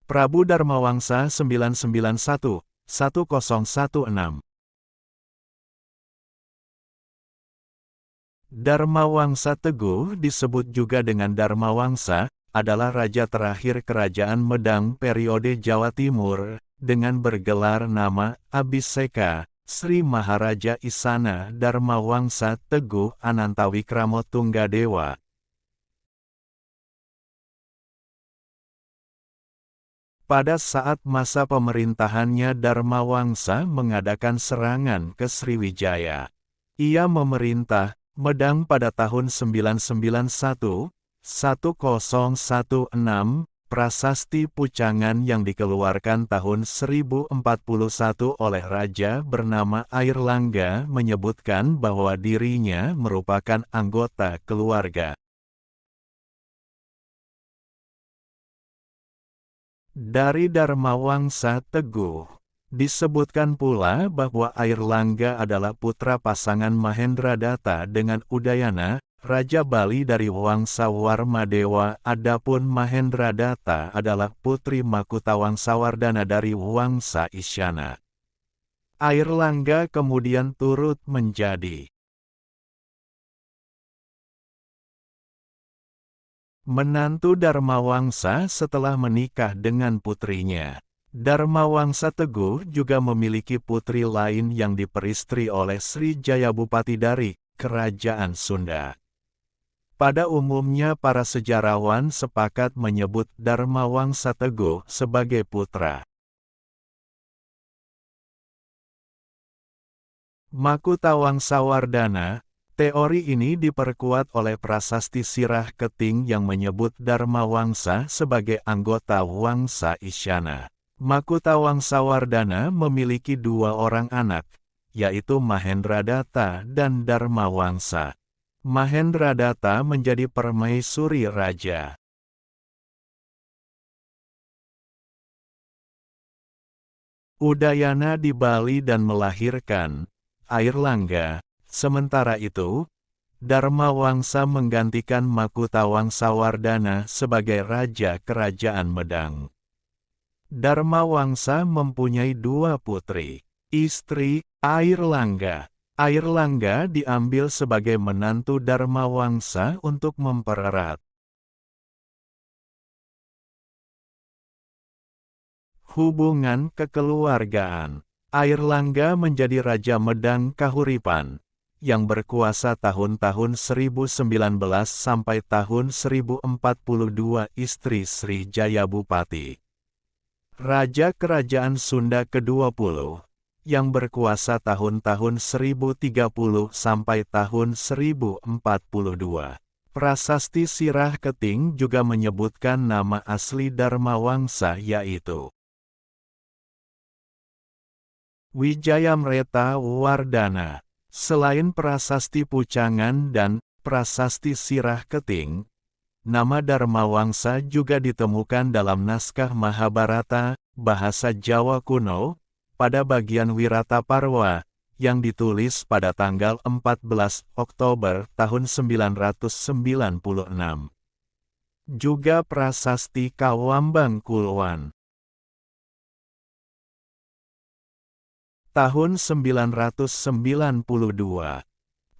Prabu Dharmawangsa 991-1016. Dharmawangsa Teguh disebut juga dengan Dharmawangsa, adalah raja terakhir Kerajaan Medang periode Jawa Timur, dengan bergelar nama Abhiseka, Sri Maharaja Isana Dharmawangsa Teguh Anantawikramo Tunggadewa. Pada saat masa pemerintahannya Dharmawangsa mengadakan serangan ke Sriwijaya. Ia memerintah Medang pada tahun 991-1016, prasasti Pucangan yang dikeluarkan tahun 1041 oleh raja bernama Airlangga menyebutkan bahwa dirinya merupakan anggota keluarga. Dari Dharmawangsa Teguh, disebutkan pula bahwa Airlangga adalah putra pasangan Mahendradatta dengan Udayana, Raja Bali dari Wangsa Warmadewa. Adapun Mahendradatta adalah putri Makutawangsawardhana dari Wangsa Isyana. Airlangga kemudian turut menjadi menantu Dharmawangsa setelah menikah dengan putrinya. Dharmawangsa Teguh juga memiliki putri lain yang diperistri oleh Sri Jayabupati dari Kerajaan Sunda. Pada umumnya para sejarawan sepakat menyebut Dharmawangsa Teguh sebagai putra Makutawangsawardhana. Teori ini diperkuat oleh prasasti Sirah Keting yang menyebut Dharmawangsa sebagai anggota Wangsa Isyana. Makutawangsawardhana memiliki dua orang anak, yaitu Mahendradatta dan Dharmawangsa. Mahendradatta menjadi permaisuri raja. Udayana di Bali dan melahirkan Airlangga. Sementara itu, Dharmawangsa menggantikan Makutawangsawardhana sebagai raja Kerajaan Medang. Dharmawangsa mempunyai dua putri, istri, Airlangga. Airlangga diambil sebagai menantu Dharmawangsa untuk mempererat hubungan kekeluargaan. Airlangga menjadi Raja Medang Kahuripan, yang berkuasa tahun-tahun 1019 sampai tahun 1042. Istri Sri Jayabupati. Raja Kerajaan Sunda ke-20, yang berkuasa tahun-tahun 1030 sampai tahun 1042. Prasasti Sirah Keting juga menyebutkan nama asli Dharmawangsa yaitu Wijayamreta Wardhana. Selain prasasti Pucangan dan prasasti Sirah Keting, nama Dharmawangsa juga ditemukan dalam naskah Mahabharata, bahasa Jawa kuno, pada bagian Wirataparwa, yang ditulis pada tanggal 14 Oktober tahun 996. Juga prasasti Kawambang Kulwan. Tahun 992.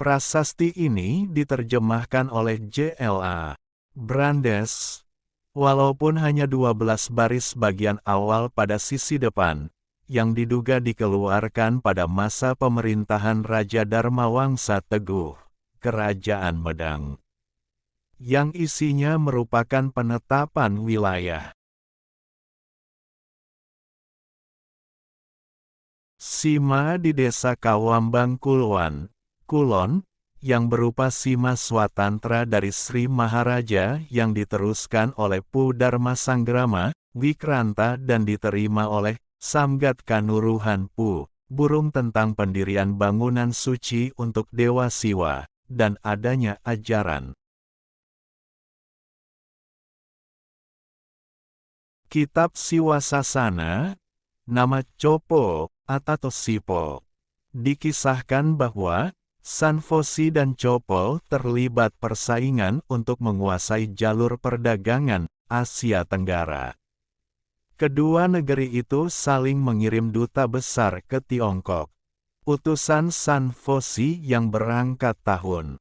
Prasasti ini diterjemahkan oleh J.L.A. Brandes, walaupun hanya 12 baris bagian awal pada sisi depan, yang diduga dikeluarkan pada masa pemerintahan Raja Dharmawangsa Teguh, Kerajaan Medang, yang isinya merupakan penetapan wilayah. Sima di Desa Kawambang Kulwan, Kulon, yang berupa sima swatantra dari Sri Maharaja yang diteruskan oleh Pu Dharmasanggrama, Wikranta dan diterima oleh Samgat Kanuruhan Pu, burung tentang pendirian bangunan suci untuk Dewa Siwa, dan adanya ajaran Kitab Siwasasana, nama Copo, atau Sipo. Dikisahkan bahwa Sanfosi dan Copo terlibat persaingan untuk menguasai jalur perdagangan Asia Tenggara. Kedua negeri itu saling mengirim duta besar ke Tiongkok. Utusan San Foxi yang berangkat tahun.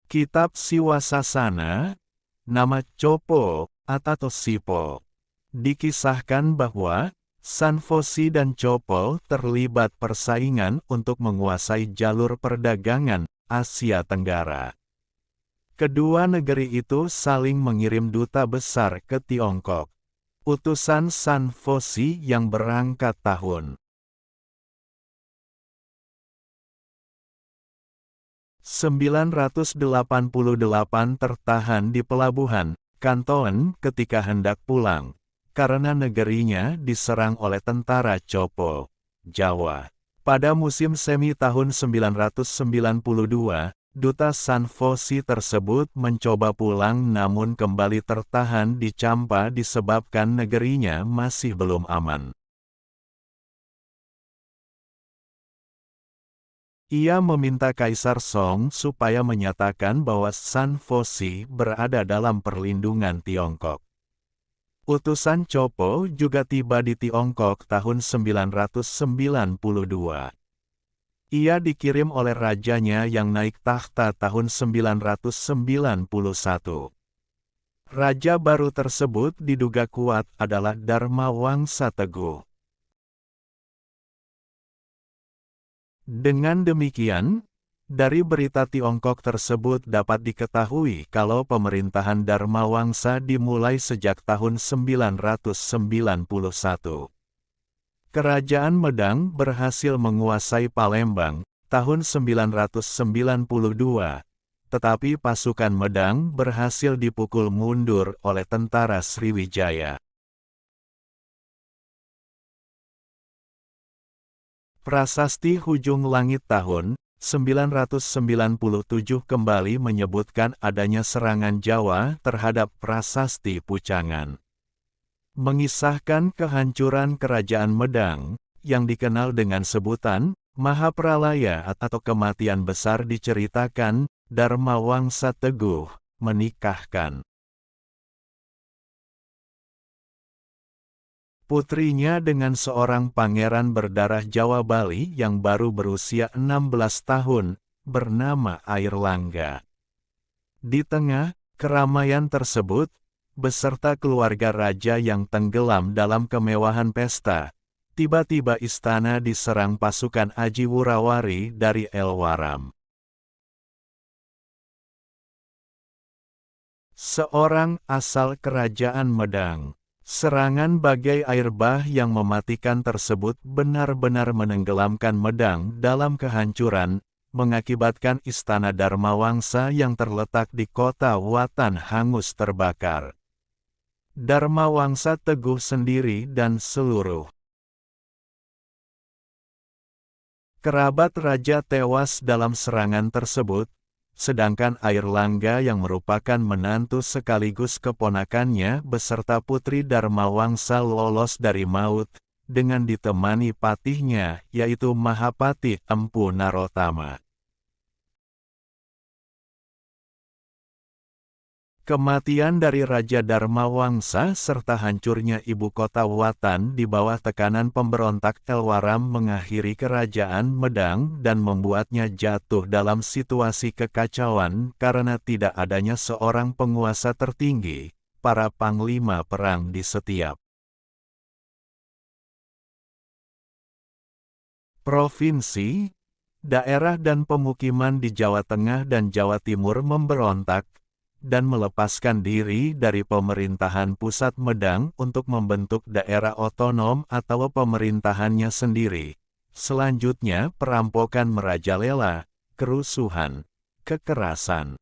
Kitab Siwasasana, nama Chopo, atau Sipo. Dikisahkan bahwa, San Foxi dan Chopo terlibat persaingan untuk menguasai jalur perdagangan Asia Tenggara. Kedua negeri itu saling mengirim duta besar ke Tiongkok. Utusan San Foxi yang berangkat tahun. 988 tertahan di pelabuhan Kanton ketika hendak pulang, karena negerinya diserang oleh tentara Chopo, Jawa. Pada musim semi tahun 992, Duta San Foxi tersebut mencoba pulang namun kembali tertahan di Champa disebabkan negerinya masih belum aman. Ia meminta Kaisar Song supaya menyatakan bahwa San Foxi berada dalam perlindungan Tiongkok. Utusan Chopo juga tiba di Tiongkok tahun 992. Ia dikirim oleh rajanya yang naik takhta tahun 991. Raja baru tersebut diduga kuat adalah Dharma Wangsa Teguh. Dengan demikian, dari berita Tiongkok tersebut dapat diketahui kalau pemerintahan Dharma Wangsa dimulai sejak tahun 991. Kerajaan Medang berhasil menguasai Palembang tahun 992, tetapi pasukan Medang berhasil dipukul mundur oleh tentara Sriwijaya. Prasasti Hujung Langit tahun 997 kembali menyebutkan adanya serangan Jawa terhadap prasasti Pucangan. Mengisahkan kehancuran kerajaan Medang, yang dikenal dengan sebutan Mahapralaya atau kematian besar diceritakan, Dharma Wangsa Teguh menikahkan putrinya dengan seorang pangeran berdarah Jawa Bali yang baru berusia 16 tahun, bernama Airlangga. Di tengah keramaian tersebut, beserta keluarga raja yang tenggelam dalam kemewahan pesta, tiba-tiba istana diserang pasukan Aji Wurawari dari Elwaram. Seorang asal kerajaan Medang. Serangan bagai air bah yang mematikan tersebut benar-benar menenggelamkan Medang dalam kehancuran, mengakibatkan istana Dharma Wangsa yang terletak di kota Watan hangus terbakar. Dharma Wangsa Teguh sendiri dan seluruh kerabat raja tewas dalam serangan tersebut, sedangkan Airlangga yang merupakan menantu sekaligus keponakannya beserta putri Dharma Wangsa lolos dari maut, dengan ditemani patihnya yaitu Mahapati Empu Narotama. Kematian dari Raja Dharma Wangsa serta hancurnya ibu kota Watan di bawah tekanan pemberontak Elwaram mengakhiri kerajaan Medang dan membuatnya jatuh dalam situasi kekacauan karena tidak adanya seorang penguasa tertinggi, para panglima perang di setiap provinsi, daerah dan pemukiman di Jawa Tengah dan Jawa Timur memberontak, dan melepaskan diri dari pemerintahan pusat Medang untuk membentuk daerah otonom atau pemerintahannya sendiri. Selanjutnya perampokan merajalela, kerusuhan, kekerasan,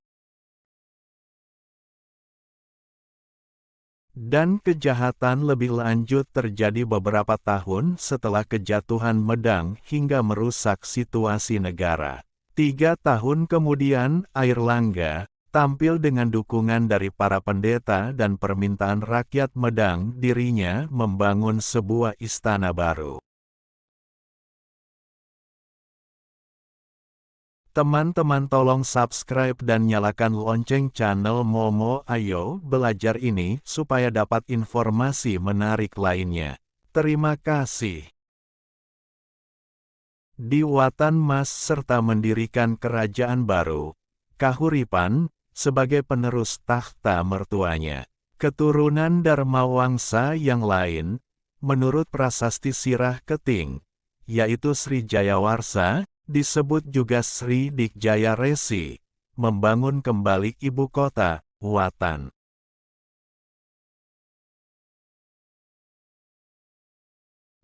dan kejahatan lebih lanjut terjadi beberapa tahun setelah kejatuhan Medang hingga merusak situasi negara. 3 tahun kemudian Airlangga tampil dengan dukungan dari para pendeta dan permintaan rakyat Medang dirinya membangun sebuah istana baru. Teman-teman tolong subscribe dan nyalakan lonceng channel Momo Ayo Belajar ini supaya dapat informasi menarik lainnya. Terima kasih. Di Watan Mas serta mendirikan kerajaan baru, Kahuripan, sebagai penerus tahta mertuanya. Keturunan Dharmawangsa yang lain, menurut prasasti Sirah Keting, yaitu Sri Jayawarsa, disebut juga Sri Dikjaya Resi, membangun kembali ibu kota, Watan.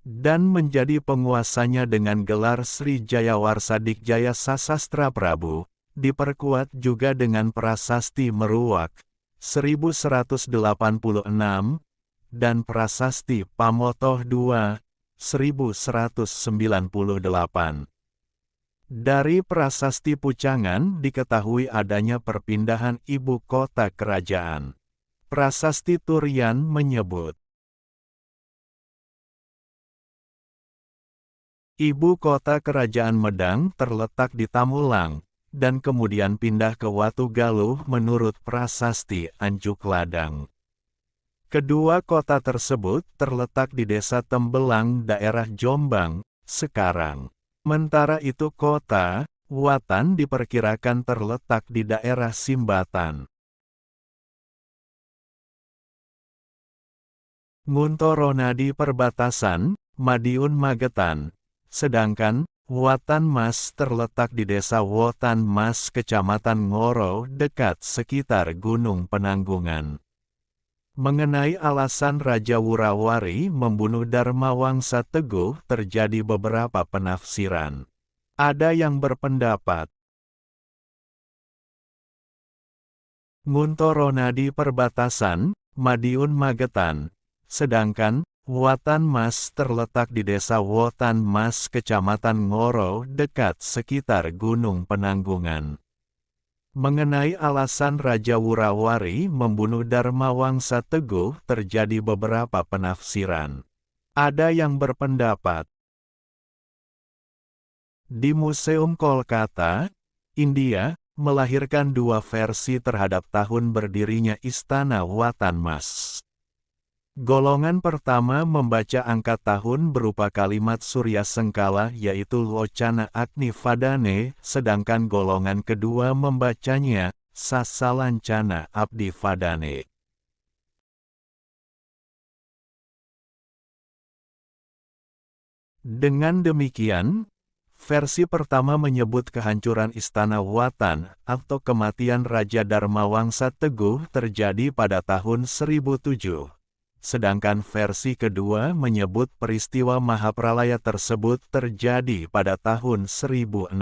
Dan menjadi penguasanya dengan gelar Sri Jayawarsa Dikjaya Sasastra Prabu, diperkuat juga dengan prasasti Meruak, 1186, dan prasasti Pamotoh II, 1198. Dari prasasti Pucangan diketahui adanya perpindahan ibu kota kerajaan. Prasasti Turian menyebut ibu kota kerajaan Medang terletak di Tamulang, dan kemudian pindah ke Watugaluh menurut prasasti Anjuk Ladang. Kedua kota tersebut terletak di desa Tembelang daerah Jombang, sekarang. Sementara itu kota, Watan diperkirakan terletak di daerah Simbatan. Nguntoro di perbatasan, Madiun Magetan. Sedangkan, Watan Mas terletak di desa Wotan Mas Kecamatan Ngoro dekat sekitar Gunung Penanggungan. Mengenai alasan Raja Wurawari membunuh Dharmawangsa Teguh terjadi beberapa penafsiran. Ada yang berpendapat Nguntoro di perbatasan, Madiun Magetan, sedangkan Watan Mas terletak di desa Wotan Mas Kecamatan Ngoro dekat sekitar Gunung Penanggungan. Mengenai alasan Raja Wurawari membunuh Dharmawangsa Teguh terjadi beberapa penafsiran. Ada yang berpendapat di Museum Kolkata, India, melahirkan dua versi terhadap tahun berdirinya Istana Watan Mas. Golongan pertama membaca angka tahun berupa kalimat Surya Sengkala yaitu Locana Agni Vadane, sedangkan golongan kedua membacanya Sasalancana Abdi Vadane. Dengan demikian, versi pertama menyebut kehancuran Istana Watan atau kematian Raja Dharmawangsa Teguh terjadi pada tahun 1007. Sedangkan versi kedua menyebut peristiwa Mahapralaya tersebut terjadi pada tahun 1016.